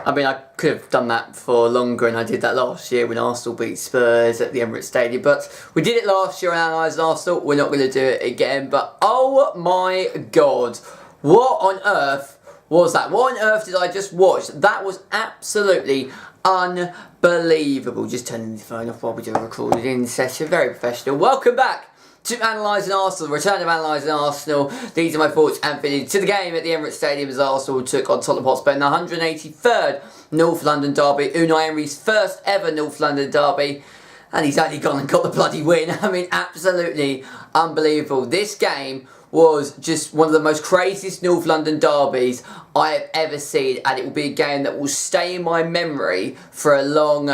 I mean, I could have done that for longer, and I did that last year when Arsenal beat Spurs at the Emirates Stadium. But we did it last year and analysed Arsenal. We're not going to do it again. But oh my God, what on earth was that? What on earth did I just watch? That was absolutely unbelievable. Just turning the phone off while we do a recorded in session. Very professional. Welcome back to Analysing Arsenal, return of Analysing Arsenal. These are my thoughts and feelings to the game at the Emirates Stadium as Arsenal took on Tottenham Hotspur in the 183rd North London derby. Unai Emery's first ever North London derby. And he's only gone and got the bloody win. I mean, absolutely unbelievable. This game was just one of the most craziest North London derbies I have ever seen, and it will be a game that will stay in my memory for a long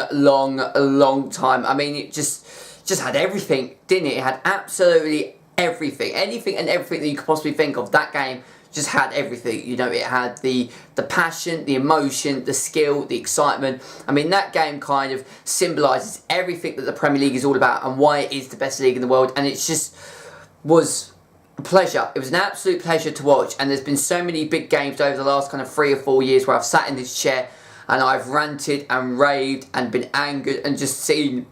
time. I mean, it just had everything, didn't it? It had absolutely everything. Anything and everything that you could possibly think of. That game just had everything. You know, it had the passion, the emotion, the skill, the excitement. I mean, that game kind of symbolises everything that the Premier League is all about and why it is the best league in the world. And it just was a pleasure. It was an absolute pleasure to watch. And there's been so many big games over the last kind of 3 or 4 years where I've sat in this chair and I've ranted and raved and been angered and just seen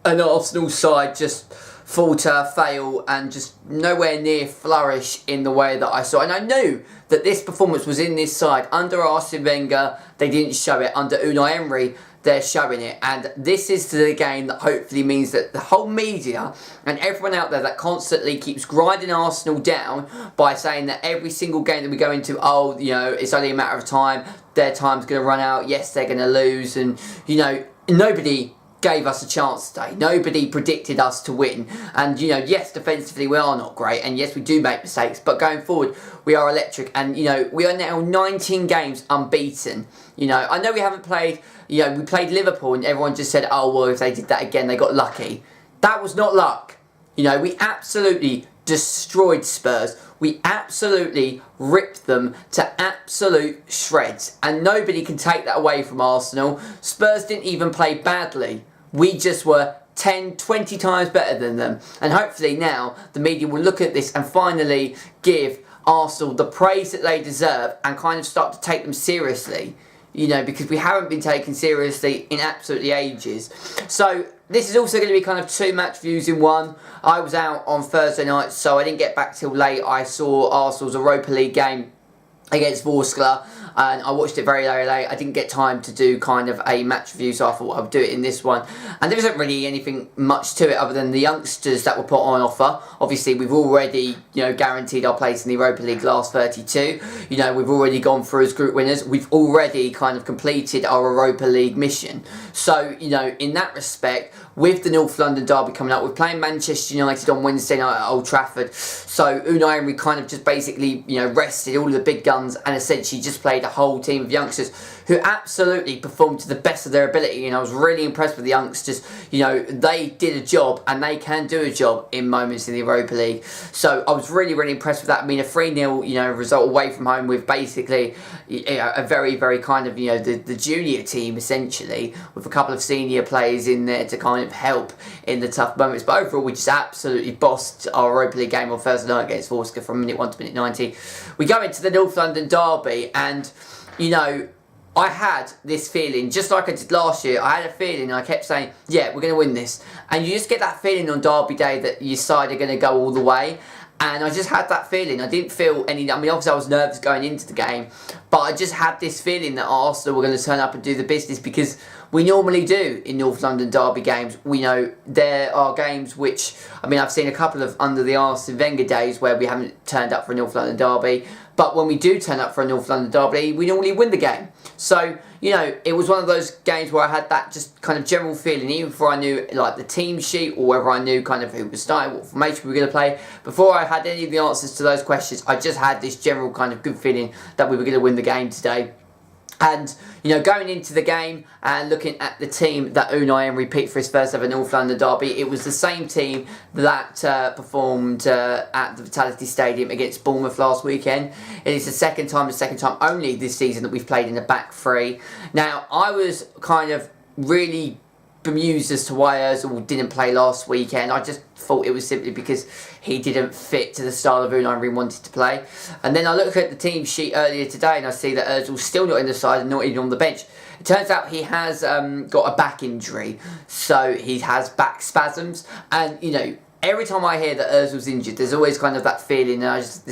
an Arsenal side just falter, fail, and just nowhere near flourish in the way that I saw. And I knew that this performance was in this side. Under Arsene Wenger, they didn't show it. Under Unai Emery, they're showing it. And this is the game that hopefully means that the whole media and everyone out there that constantly keeps grinding Arsenal down by saying that every single game that we go into, oh, you know, it's only a matter of time, their time's going to run out, yes, they're going to lose, and, you know, nobody gave us a chance today. Nobody predicted us to win. And, you know, yes, defensively we are not great. And yes, we do make mistakes. But going forward, we are electric. And, you know, we are now 19 games unbeaten. You know, I know we haven't played, you know, we played Liverpool and everyone just said, oh, well, if they did that again, they got lucky. That was not luck. You know, we absolutely destroyed Spurs. We absolutely ripped them to absolute shreds. And nobody can take that away from Arsenal. Spurs didn't even play badly. We just were 10, 20 times better than them. And hopefully now the media will look at this and finally give Arsenal the praise that they deserve and kind of start to take them seriously. You know, because we haven't been taken seriously in absolutely ages. So this is also going to be kind of 2 match views in one. I was out on Thursday night, so I didn't get back till late. I saw Arsenal's Europa League game against Vorskla, and I watched it very late. I didn't get time to do kind of a match review, so I thought I'd do it in this one. And there isn't really anything much to it other than the youngsters that were put on offer. Obviously, we've already, you know, guaranteed our place in the Europa League last 32. You know, we've already gone through as group winners. We've already kind of completed our Europa League mission. So, you know, in that respect, with the North London derby coming up, we're playing Manchester United on Wednesday night at Old Trafford. So Unai Emery kind of just basically, you know, rested all of the big guns and essentially just played a whole team of youngsters who absolutely performed to the best of their ability. And I was really impressed with the youngsters. You know, they did a job and they can do a job in moments in the Europa League. So I was really impressed with that. I mean, a 3-0, you know, result away from home with basically, you know, a very kind of, you know, the junior team essentially, with a couple of senior players in there to kind of help in the tough moments. But overall, we just absolutely bossed our Europa League game on Thursday night against Vorskla from minute 1 to minute 90. We go into the North London derby and, you know, I had this feeling, just like I did last year, I had a feeling, I kept saying, yeah, we're going to win this. And you just get that feeling on derby day that your side are going to go all the way. And I just had that feeling. I didn't feel any, I mean, obviously I was nervous going into the game, but I just had this feeling that Arsenal were going to turn up and do the business, because we normally do in North London derby games. We know there are games which, I mean, I've seen a couple of under the Arsene Wenger days where we haven't turned up for a North London derby, but when we do turn up for a North London derby, we normally win the game. So, you know, it was one of those games where I had that just kind of general feeling, even before I knew like the team sheet or whether I knew kind of who was starting, what formation we were going to play. Before I had any of the answers to those questions, I just had this general kind of good feeling that we were going to win the game today. And, you know, going into the game and looking at the team that Unai Emery picked for his first ever North London derby, it was the same team that performed at the Vitality Stadium against Bournemouth last weekend. It is the second time only this season that we've played in the back three. Now, I was kind of really bemused as to why Ozil didn't play last weekend. I just thought it was simply because he didn't fit to the style of Unai Emery wanted to play. And then I look at the team sheet earlier today and I see that Ozil's still not in the side and not even on the bench. It turns out he has got a back injury, so he has back spasms. And, you know, every time I hear that Ozil's injured, there's always kind of that feeling, and I just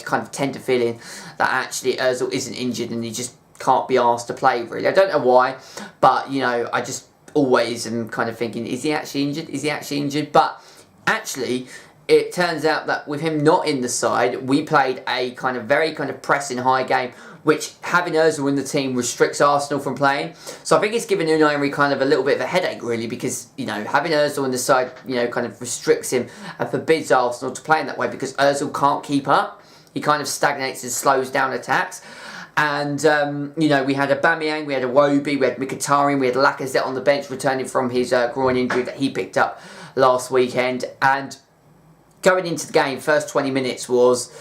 kind of tend to feeling that actually Ozil isn't injured and he just can't be asked to play, really. I don't know why, but, you know, I just always am kind of thinking, is he actually injured? Is he actually injured? But actually, it turns out that with him not in the side, we played a kind of very kind of pressing high game, which having Ozil in the team restricts Arsenal from playing. So I think it's given Unai Emery kind of a little bit of a headache, really, because, you know, having Ozil in the side, you know, kind of restricts him and forbids Arsenal to play in that way because Ozil can't keep up. He kind of stagnates and slows down attacks. And, you know, we had Aubameyang, we had Iwobi, we had Mkhitaryan, we had Lacazette on the bench returning from his groin injury that he picked up last weekend. And going into the game, first 20 minutes was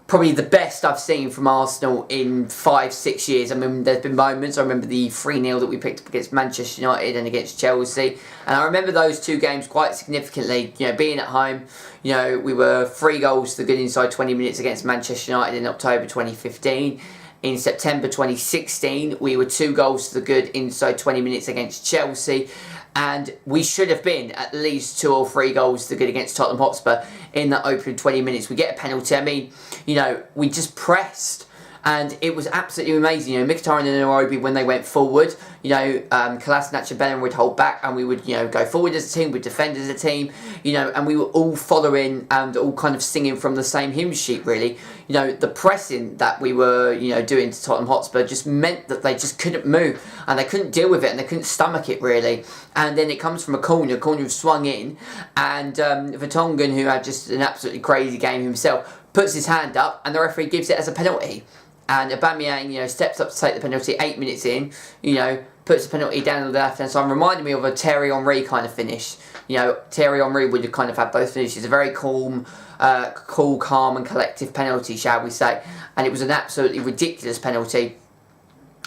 probably the best I've seen from Arsenal in 5-6 years. I mean, there's been moments. I remember the 3-0 that we picked up against Manchester United and against Chelsea. And I remember those two games quite significantly. You know, being at home, you know, we were 3 goals to the good inside 20 minutes against Manchester United in October 2015. In September 2016, we were 2 goals to the good inside 20 minutes against Chelsea. And we should have been at least 2 or 3 goals to the good against Tottenham Hotspur in that opening 20 minutes. We get a penalty. I mean, you know, we just pressed. And it was absolutely amazing. You know, Mkhitaryan and Iwobi, when they went forward, you know, Kolasinac and Bellingham would hold back and we would, you know, go forward as a team, we'd defend as a team, you know, and we were all following and all kind of singing from the same hymn sheet, really. You know, the pressing that we were, you know, doing to Tottenham Hotspur just meant that they just couldn't move and they couldn't deal with it and they couldn't stomach it, really. And then it comes from a corner swung in, and Vertonghen, who had just an absolutely crazy game himself, puts his hand up and the referee gives it as a penalty. And Aubameyang, you know, steps up to take the penalty 8 minutes in, you know, puts the penalty down on the left hand side. Reminded me of a Thierry Henry kind of finish. You know, Thierry Henry would have kind of had both finishes. A very calm, calm and collective penalty, shall we say. And it was an absolutely ridiculous penalty.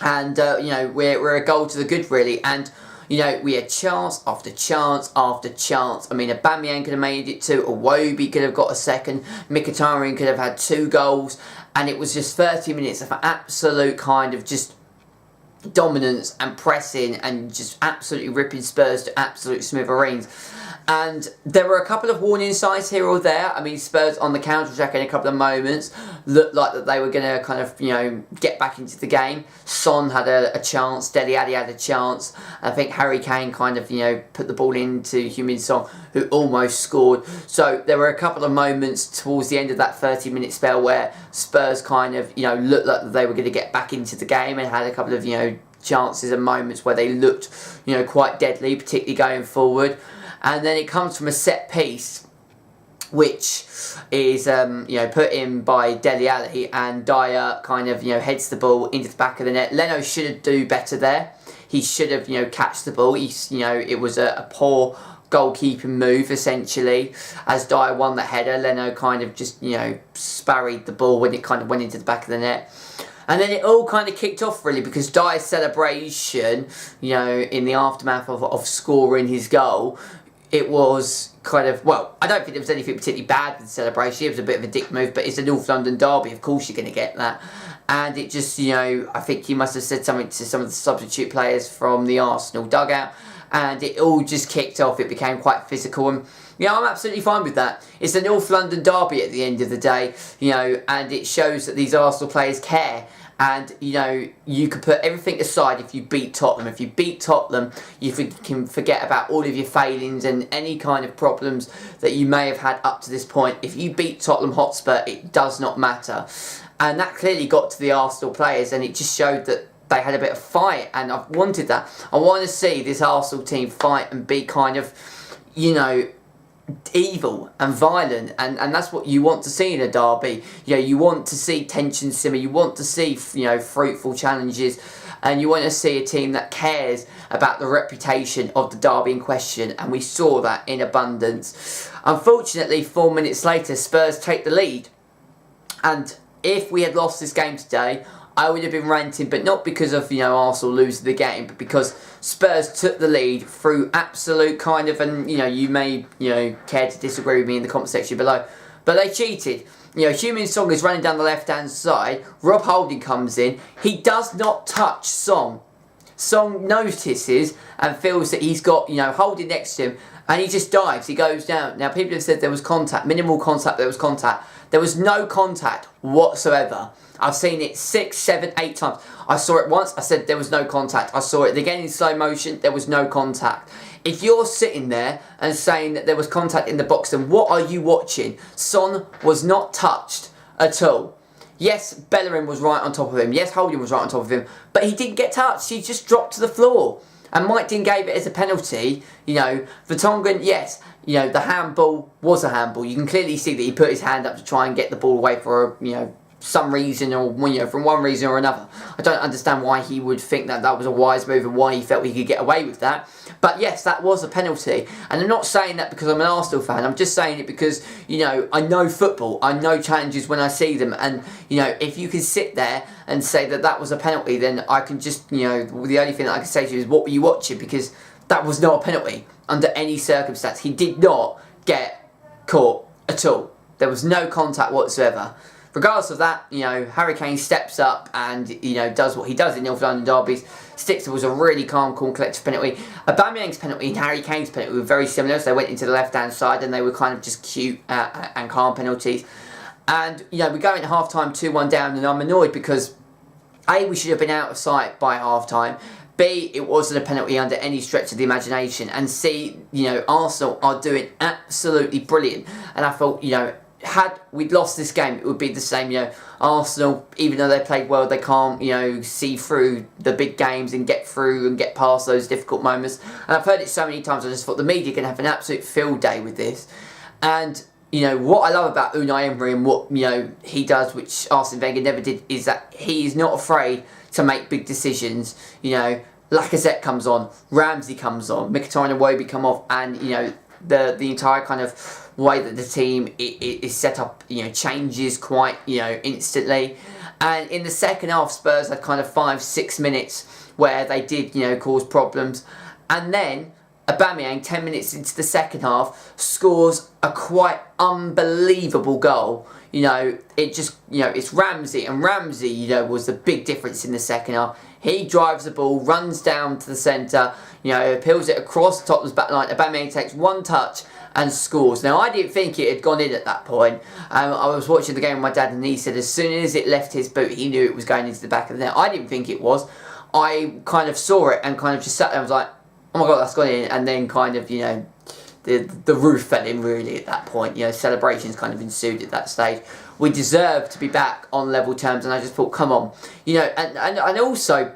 And, you know, we're a goal to the good, really. And, you know, we had chance after chance after chance. I mean, Aubameyang could have made it 2. Iwobi could have got a second. Mkhitaryan could have had 2 goals. And it was just 30 minutes of absolute kind of just dominance and pressing and just absolutely ripping Spurs to absolute smithereens. And there were a couple of warning signs here or there. I mean, Spurs on the counter-attack in a couple of moments looked like that they were going to kind of, you know, get back into the game. Son had a chance. Dele Alli had a chance. I think Harry Kane kind of, you know, put the ball into Heung-min Son, who almost scored. So there were a couple of moments towards the end of that 30-minute spell where Spurs kind of, you know, looked like they were going to get back into the game and had a couple of, you know, chances and moments where they looked, you know, quite deadly, particularly going forward. And then it comes from a set piece, which is, you know, put in by Dele Alli, and Dyer kind of, you know, heads the ball into the back of the net. Leno should do better there. He should have, you know, catch the ball. You know, it was a poor goalkeeping move, essentially. As Dyer won the header, Leno kind of just, you know, sparried the ball when it kind of went into the back of the net. And then it all kind of kicked off, really, because Dyer's celebration, you know, in the aftermath of scoring his goal, it was kind of, well, I don't think there was anything particularly bad with the celebration. It was a bit of a dick move, but it's a North London derby, of course you're going to get that. And it just, you know, I think he must have said something to some of the substitute players from the Arsenal dugout, and it all just kicked off. It became quite physical, and yeah, I'm absolutely fine with that. It's a North London derby at the end of the day, you know, and it shows that these Arsenal players care. And, you know, you can put everything aside if you beat Tottenham. If you beat Tottenham, you can forget about all of your failings and any kind of problems that you may have had up to this point. If you beat Tottenham Hotspur, it does not matter. And that clearly got to the Arsenal players, and it just showed that they had a bit of fight, and I've wanted that. I want to see this Arsenal team fight and be kind of, you know, evil and violent, and that's what you want to see in a derby. You know, you want to see tension simmer, you want to see, you know, fruitful challenges, and you want to see a team that cares about the reputation of the derby in question, and we saw that in abundance. Unfortunately, 4 minutes later, Spurs take the lead, and if we had lost this game today, I would have been ranting, but not because of, Arsenal losing the game, but because Spurs took the lead through absolute kind of, and, you may, care to disagree with me in the comment section below, but they cheated. Heung-min Son is running down the left-hand side. Rob Holding comes in. He does not touch Son. Son notices and feels that he's got, Holding next to him, and he just dives. He goes down. Now, people have said there was contact, minimal contact, there was contact. There was no contact whatsoever. I've seen it 6, 7, 8 times. I saw it once, I said there was no contact. I saw it again in slow motion, there was no contact. If you're sitting there and saying that there was contact in the box, then what are you watching? Son was not touched at all. Yes, Bellerin was right on top of him. Yes, Holding was right on top of him. But he didn't get touched. He just dropped to the floor. And Mike Dean gave it as a penalty. Vertonghen, yes, the handball was a handball. You can clearly see that he put his hand up to try and get the ball away for, some reason, or from one reason or another. I don't understand why he would think that that was a wise move and why he felt he could get away with that. But yes, that was a penalty. And I'm not saying that because I'm an Arsenal fan. I'm just saying it because, I know football. I know challenges when I see them. And, if you can sit there and say that that was a penalty, then I can just, the only thing that I can say to you is, what were you watching? Because that was not a penalty under any circumstance. He did not get caught at all. There was no contact whatsoever. Regardless of that, Harry Kane steps up and, does what he does in North London derbies. Sticks was a really calm, cool, collective penalty. Aubameyang's penalty and Harry Kane's penalty were very similar. So they went into the left-hand side and they were kind of just cute and calm penalties. And, we go into half-time 2-1 down, and I'm annoyed because, A, we should have been out of sight by half-time. B, it wasn't a penalty under any stretch of the imagination. And C, Arsenal are doing absolutely brilliant. And I thought, had we'd lost this game, it would be the same. Arsenal, even though they played well, they can't, see through the big games and get through and get past those difficult moments. And I've heard it so many times, I just thought the media can have an absolute field day with this. And, what I love about Unai Emery and what, he does, which Arsene Wenger never did, is that he is not afraid to make big decisions. Lacazette comes on, Ramsey comes on, Mkhitaryan and Iwobi come off, and, the entire kind of way that the team is set up, changes quite, instantly. And in the second half, Spurs had kind of 5-6 minutes where they did, cause problems. And then Aubameyang, 10 minutes into the second half, scores a quite unbelievable goal. It just, it's Ramsey, and Ramsey, was the big difference in the second half. He drives the ball, runs down to the centre, appeals it across Tottenham's back line. Aubameyang takes one touch and scores. Now, I didn't think it had gone in at that point. I was watching the game with my dad, and he said as soon as it left his boot, he knew it was going into the back of the net. I didn't think it was. I kind of saw it and kind of just sat there and was like, oh my God, that's gone in. And then kind of, the roof fell in really at that point. Celebrations kind of ensued at that stage. We deserved to be back on level terms, and I just thought, come on. And also,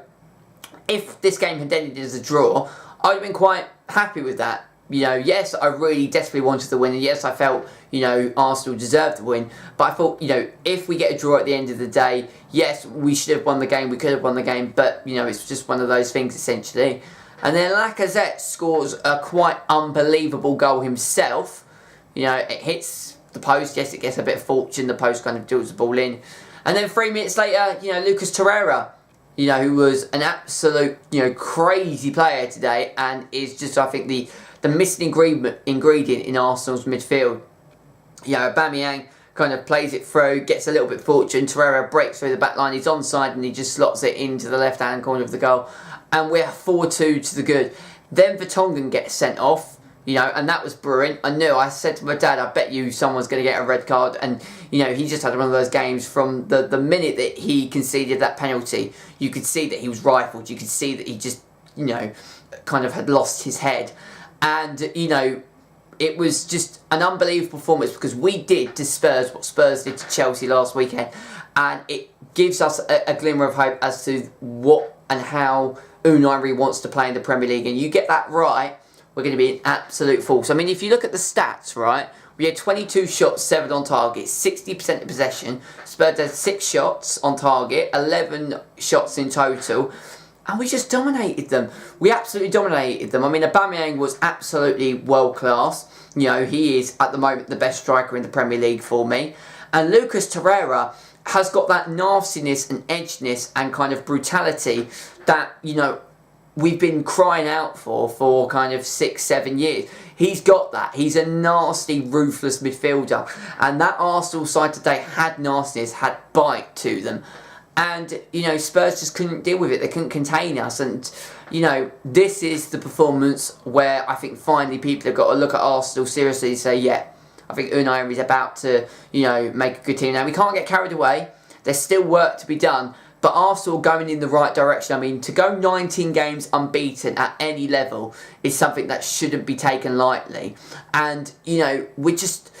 if this game had ended as a draw, I would have been quite happy with that. Yes, I really desperately wanted the win, and yes, I felt, Arsenal deserved the win. But I thought, if we get a draw at the end of the day, yes, we should have won the game, we could have won the game, but, it's just one of those things, essentially. And then Lacazette scores a quite unbelievable goal himself. It hits the post, yes, it gets a bit of fortune, the post kind of deals the ball in. And then 3 minutes later, Lucas Torreira, who was an absolute, crazy player today, and is just, I think, the missing ingredient in Arsenal's midfield. Aubameyang kind of plays it through, gets a little bit fortune. Torreira breaks through the back line, he's onside, and he just slots it into the left-hand corner of the goal. And we're 4-2 to the good. Then Vertonghen gets sent off, and that was brewing. I said to my dad, I bet you someone's going to get a red card. And, he just had one of those games from the minute that he conceded that penalty. You could see that he was rifled. You could see that he just, kind of had lost his head. And, it was just an unbelievable performance because we did to Spurs what Spurs did to Chelsea last weekend. And it gives us a glimmer of hope as to what and how Unai Emery wants to play in the Premier League. And you get that right, we're going to be an absolute force. I mean, if you look at the stats, right, we had 22 shots, 7 on target, 60% of possession. Spurs had 6 shots on target, 11 shots in total. And we just dominated them. We absolutely dominated them. I mean, Aubameyang was absolutely world class. He is, at the moment, the best striker in the Premier League for me. And Lucas Torreira, has got that nastiness and edginess and kind of brutality that, you know, we've been crying out for kind of 6-7 years. He's got that. He's a nasty, ruthless midfielder. And that Arsenal side today had nastiness, had bite to them. And, you know, Spurs just couldn't deal with it. They couldn't contain us. And, you know, this is the performance where I think finally people have got to look at Arsenal seriously and say, yeah, I think Unai Emery's about to, you know, make a good team. Now, we can't get carried away. There's still work to be done. But Arsenal going in the right direction. I mean, to go 19 games unbeaten at any level is something that shouldn't be taken lightly. And, you know, we're just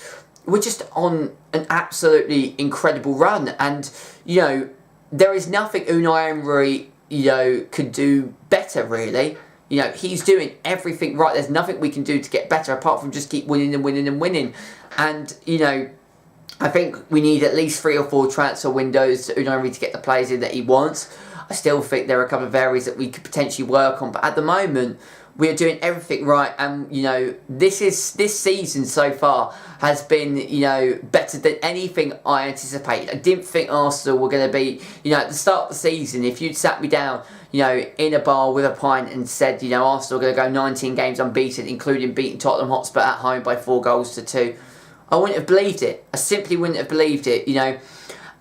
on an absolutely incredible run. And, you know, there is nothing Unai Emery, you know, could do better, really. You know, he's doing everything right. There's nothing we can do to get better apart from just keep winning and winning and winning. And, you know, I think we need at least 3 or 4 transfer windows to Unai Emery to get the players in that he wants. I still think there are a couple of areas that we could potentially work on, but at the moment we're doing everything right. And you know, this season so far has been, you know, better than anything I anticipated. I didn't think Arsenal were going to be, you know, at the start of the season. If you'd sat me down, you know, in a bar with a pint and said, you know, Arsenal are going to go 19 games unbeaten, including beating Tottenham Hotspur at home by 4 goals to 2. I wouldn't have believed it. I simply wouldn't have believed it, you know.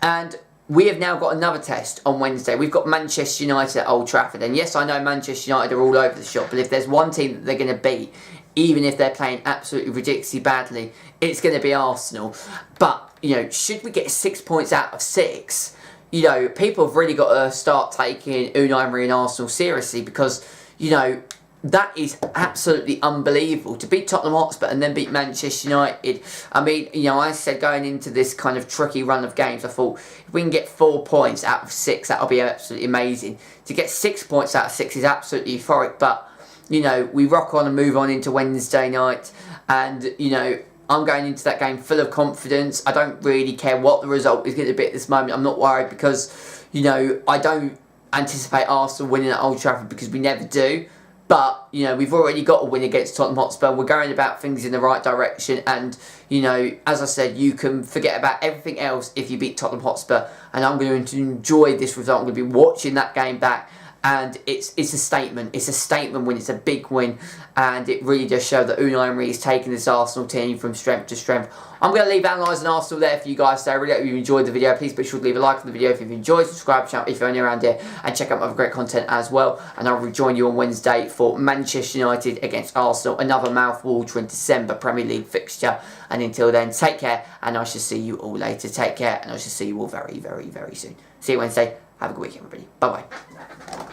And we have now got another test on Wednesday. We've got Manchester United at Old Trafford. And yes, I know Manchester United are all over the shop. But if there's one team that they're going to beat, even if they're playing absolutely ridiculously badly, it's going to be Arsenal. But, you know, should we get 6 points out of 6, you know, people have really got to start taking Unai Emery and Arsenal seriously. Because, you know, that is absolutely unbelievable. To beat Tottenham Hotspur and then beat Manchester United. I mean, you know, I said going into this kind of tricky run of games, I thought if we can get 4 points out of 6, that'll be absolutely amazing. To get 6 points out of 6 is absolutely euphoric. But, you know, we rock on and move on into Wednesday night. And, you know, I'm going into that game full of confidence. I don't really care what the result is going to be at this moment. I'm not worried because, you know, I don't anticipate Arsenal winning at Old Trafford because we never do. But, you know, we've already got a win against Tottenham Hotspur. We're going about things in the right direction. And, you know, as I said, you can forget about everything else if you beat Tottenham Hotspur. And I'm going to enjoy this result. I'm going to be watching that game back. And it's a statement. It's a statement win. It's a big win. And it really does show that Unai Emery is taking this Arsenal team from strength to strength. I'm going to leave analysing Arsenal there for you guys. So I really hope you enjoyed the video. Please be sure to leave a like on the video if you've enjoyed. Subscribe to the channel if you're only around here. And check out my other great content as well. And I'll rejoin you on Wednesday for Manchester United against Arsenal. Another mouth-watering December Premier League fixture. And until then, take care. And I shall see you all later. Take care. And I shall see you all very, very, very soon. See you Wednesday. Have a good week, everybody. Bye-bye.